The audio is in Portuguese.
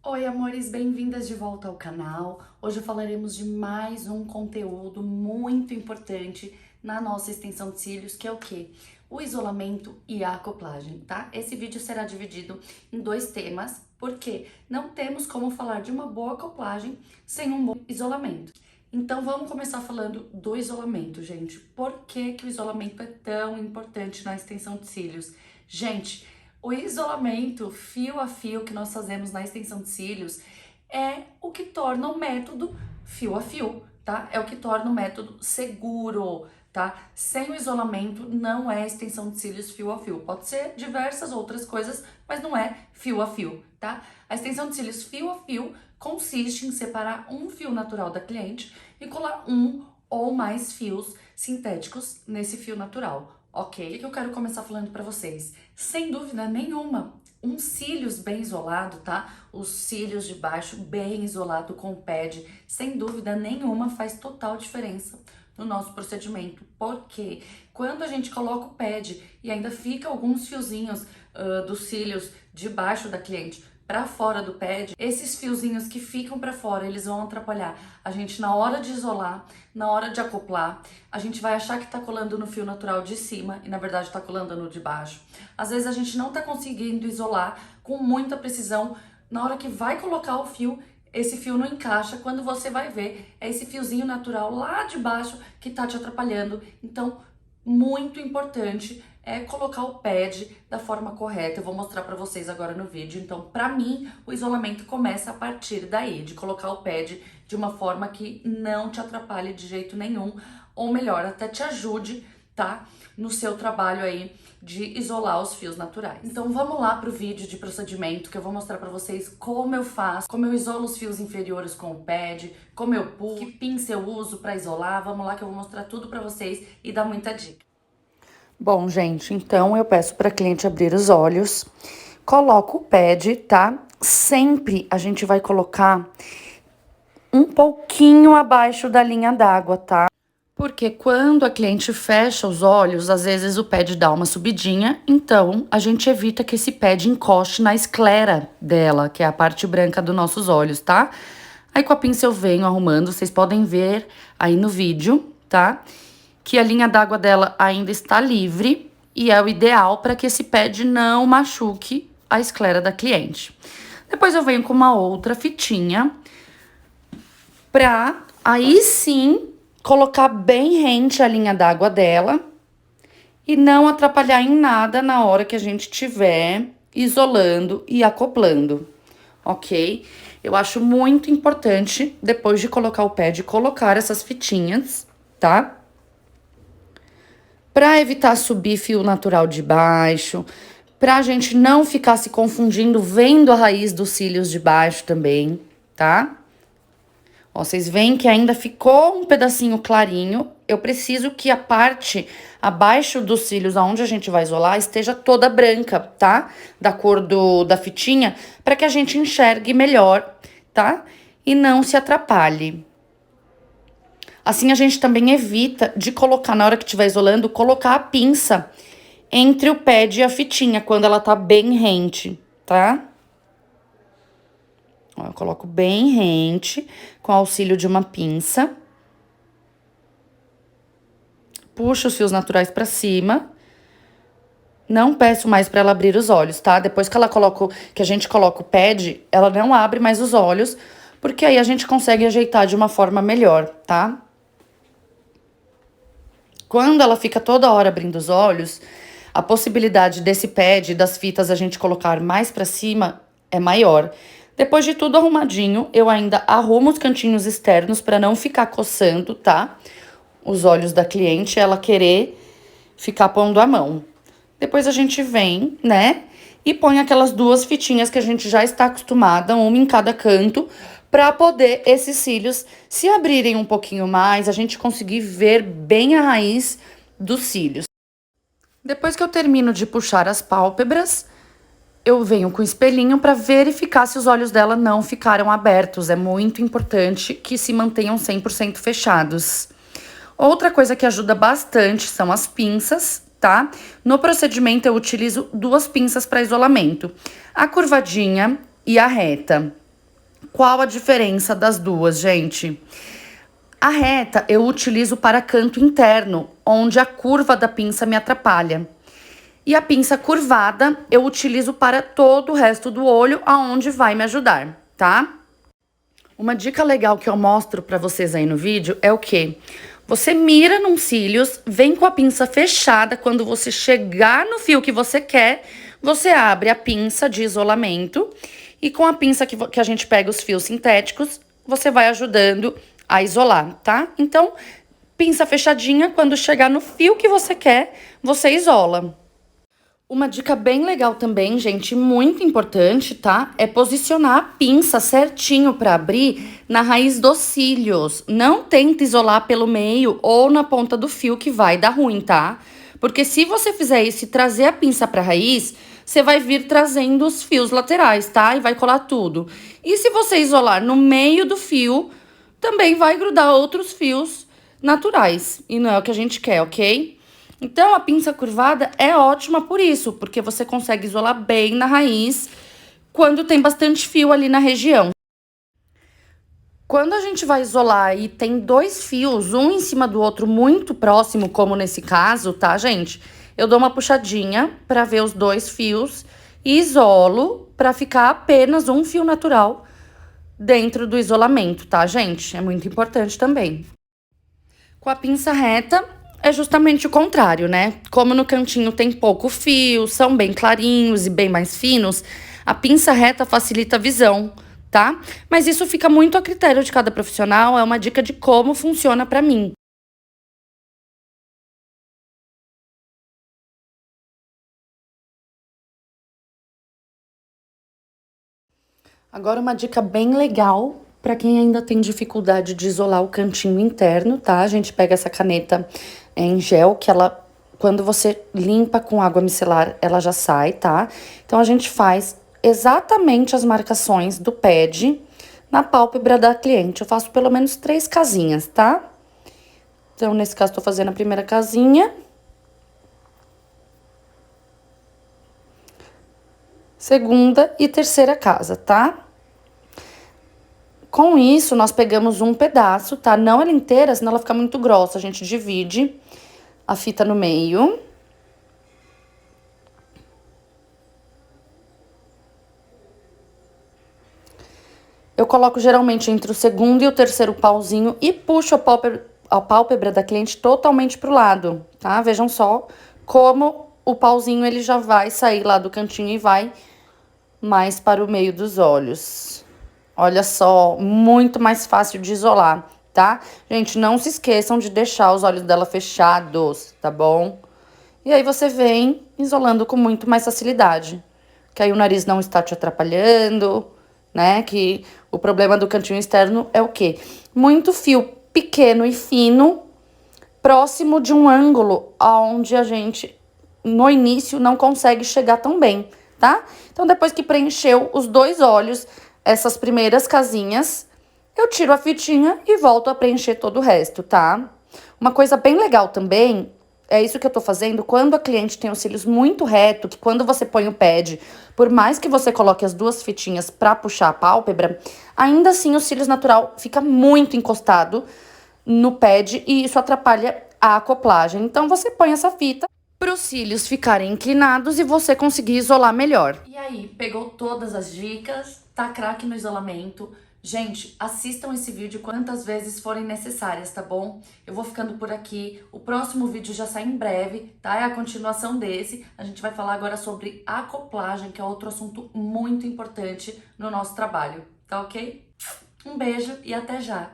Oi, amores, bem-vindas de volta ao canal. Hoje falaremos de mais um conteúdo muito importante na nossa extensão de cílios, que é o quê? O isolamento e a acoplagem, tá? Esse vídeo será dividido em dois temas, porque não temos como falar de uma boa acoplagem sem um bom isolamento. Então vamos começar falando do isolamento, gente. Por que que o isolamento é tão importante na extensão de cílios? Gente, o isolamento fio a fio que nós fazemos na extensão de cílios é o que torna o método fio a fio, tá? É o que torna o método seguro, tá? Sem o isolamento não é extensão de cílios fio a fio. Pode ser diversas outras coisas, mas não é fio a fio, tá? A extensão de cílios fio a fio consiste em separar um fio natural da cliente e colar um ou mais fios sintéticos nesse fio natural. Ok? O que eu quero começar falando pra vocês? Sem dúvida nenhuma, um cílios bem isolado, tá? Os cílios de baixo bem isolado com o pad, sem dúvida nenhuma faz total diferença no nosso procedimento. Porque quando a gente coloca o pad e ainda fica alguns fiozinhos dos cílios de baixo da cliente para fora do pad, esses fiozinhos que ficam para fora, eles vão atrapalhar a gente na hora de isolar, na hora de acoplar. A gente vai achar que tá colando no fio natural de cima e na verdade tá colando no de baixo. Às vezes a gente não tá conseguindo isolar com muita precisão. Na hora que vai colocar o fio, esse fio não encaixa. Quando você vai ver, é esse fiozinho natural lá de baixo que tá te atrapalhando. Então, muito importante é colocar o pad da forma correta. Eu vou mostrar pra vocês agora no vídeo. Então, pra mim, o isolamento começa a partir daí, de colocar o pad de uma forma que não te atrapalhe de jeito nenhum, ou melhor, até te ajude, tá? No seu trabalho aí de isolar os fios naturais. Então vamos lá pro vídeo de procedimento que eu vou mostrar pra vocês como eu faço, como eu isolo os fios inferiores com o pad, como eu pulo, que pinça eu uso pra isolar. Vamos lá que eu vou mostrar tudo pra vocês e dar muita dica. Bom, gente, então eu peço pra cliente abrir os olhos, coloco o pad, tá? Sempre a gente vai colocar um pouquinho abaixo da linha d'água, tá? Porque quando a cliente fecha os olhos, às vezes o pad dá uma subidinha, então a gente evita que esse pad encoste na esclera dela, que é a parte branca dos nossos olhos, tá? Aí com a pinça eu venho arrumando, vocês podem ver aí no vídeo, tá? Que a linha d'água dela ainda está livre e é o ideal para que esse pad não machuque a esclera da cliente. Depois eu venho com uma outra fitinha pra aí sim colocar bem rente a linha d'água dela e não atrapalhar em nada na hora que a gente estiver isolando e acoplando, ok? Eu acho muito importante, depois de colocar o pad, colocar essas fitinhas, tá? Pra evitar subir fio natural de baixo, pra gente não ficar se confundindo vendo a raiz dos cílios de baixo também, tá? Ó, vocês veem que ainda ficou um pedacinho clarinho. Eu preciso que a parte abaixo dos cílios, aonde a gente vai isolar, esteja toda branca, tá? Da cor da fitinha, para que a gente enxergue melhor, tá? E não se atrapalhe. Assim a gente também evita de colocar, na hora que estiver isolando, colocar a pinça entre o pad e a fitinha, quando ela tá bem rente, tá? Ó, eu coloco bem rente, com auxílio de uma pinça. Puxo os fios naturais pra cima. Não peço mais pra ela abrir os olhos, tá? Depois que que a gente coloca o pad, ela não abre mais os olhos, porque aí a gente consegue ajeitar de uma forma melhor, tá? Quando ela fica toda hora abrindo os olhos, a possibilidade desse pad, das fitas, a gente colocar mais pra cima é maior. Depois de tudo arrumadinho, eu ainda arrumo os cantinhos externos para não ficar coçando, tá? Os olhos da cliente, ela querer ficar pondo a mão. Depois a gente vem, né? E põe aquelas duas fitinhas que a gente já está acostumada, uma em cada canto, para poder esses cílios se abrirem um pouquinho mais, a gente conseguir ver bem a raiz dos cílios. Depois que eu termino de puxar as pálpebras, eu venho com o espelhinho para verificar se os olhos dela não ficaram abertos. É muito importante que se mantenham 100% fechados. Outra coisa que ajuda bastante são as pinças, tá? No procedimento eu utilizo duas pinças para isolamento, a curvadinha e a reta, Qual a diferença das duas, gente? A reta eu utilizo para canto interno, onde a curva da pinça me atrapalha. E a pinça curvada eu utilizo para todo o resto do olho, aonde vai me ajudar, tá? Uma dica legal que eu mostro para vocês aí no vídeo é o quê? Você mira num cílios, vem com a pinça fechada, quando você chegar no fio que você quer, você abre a pinça de isolamento e com a pinça que a gente pega os fios sintéticos, você vai ajudando a isolar, tá? Então, pinça fechadinha, quando chegar no fio que você quer, você isola. Uma dica bem legal também, gente, muito importante, tá? É posicionar a pinça certinho para abrir na raiz dos cílios. Não tenta isolar pelo meio ou na ponta do fio que vai dar ruim, tá? Porque se você fizer isso e trazer a pinça para a raiz, você vai vir trazendo os fios laterais, tá? E vai colar tudo. E se você isolar no meio do fio, também vai grudar outros fios naturais. E não é o que a gente quer, ok? Então, a pinça curvada é ótima por isso, porque você consegue isolar bem na raiz quando tem bastante fio ali na região. Quando a gente vai isolar e tem dois fios, um em cima do outro muito próximo, como nesse caso, tá, gente? Eu dou uma puxadinha para ver os dois fios e isolo para ficar apenas um fio natural dentro do isolamento, tá, gente? É muito importante também. Com a pinça reta, é justamente o contrário, né? Como no cantinho tem pouco fio, são bem clarinhos e bem mais finos, a pinça reta facilita a visão, tá? Mas isso fica muito a critério de cada profissional, é uma dica de como funciona pra mim. Agora uma dica bem legal para quem ainda tem dificuldade de isolar o cantinho interno, tá? A gente pega essa caneta em gel, que ela, quando você limpa com água micelar, ela já sai, tá? Então, a gente faz exatamente as marcações do pad na pálpebra da cliente. Eu faço pelo menos 3 casinhas, tá? Então, nesse caso, tô fazendo a primeira casinha. Segunda e terceira casa, tá? Com isso, nós pegamos um pedaço, tá? Não ela inteira, senão ela fica muito grossa. A gente divide a fita no meio. Eu coloco geralmente entre o segundo e o terceiro pauzinho e puxo a pálpebra da cliente totalmente pro lado, tá? Vejam só como o pauzinho ele já vai sair lá do cantinho e vai mais para o meio dos olhos. Olha só, muito mais fácil de isolar, tá? Gente, não se esqueçam de deixar os olhos dela fechados, tá bom? E aí você vem isolando com muito mais facilidade. Que aí o nariz não está te atrapalhando, né? Que o problema do cantinho externo é o quê? Muito fio pequeno e fino, próximo de um ângulo onde a gente, no início, não consegue chegar tão bem, tá? Então, depois que preencheu os dois olhos, essas primeiras casinhas, eu tiro a fitinha e volto a preencher todo o resto, tá? Uma coisa bem legal também, é isso que eu tô fazendo, quando a cliente tem os cílios muito reto, que quando você põe o pad, por mais que você coloque as duas fitinhas pra puxar a pálpebra, ainda assim o cílios natural fica muito encostado no pad e isso atrapalha a acoplagem. Então, você põe essa fita para os cílios ficarem inclinados e você conseguir isolar melhor. E aí, pegou todas as dicas? Tá craque no isolamento? Gente, assistam esse vídeo quantas vezes forem necessárias, tá bom? Eu vou ficando por aqui. O próximo vídeo já sai em breve, tá? É a continuação desse. A gente vai falar agora sobre acoplagem, que é outro assunto muito importante no nosso trabalho, tá ok? Um beijo e até já!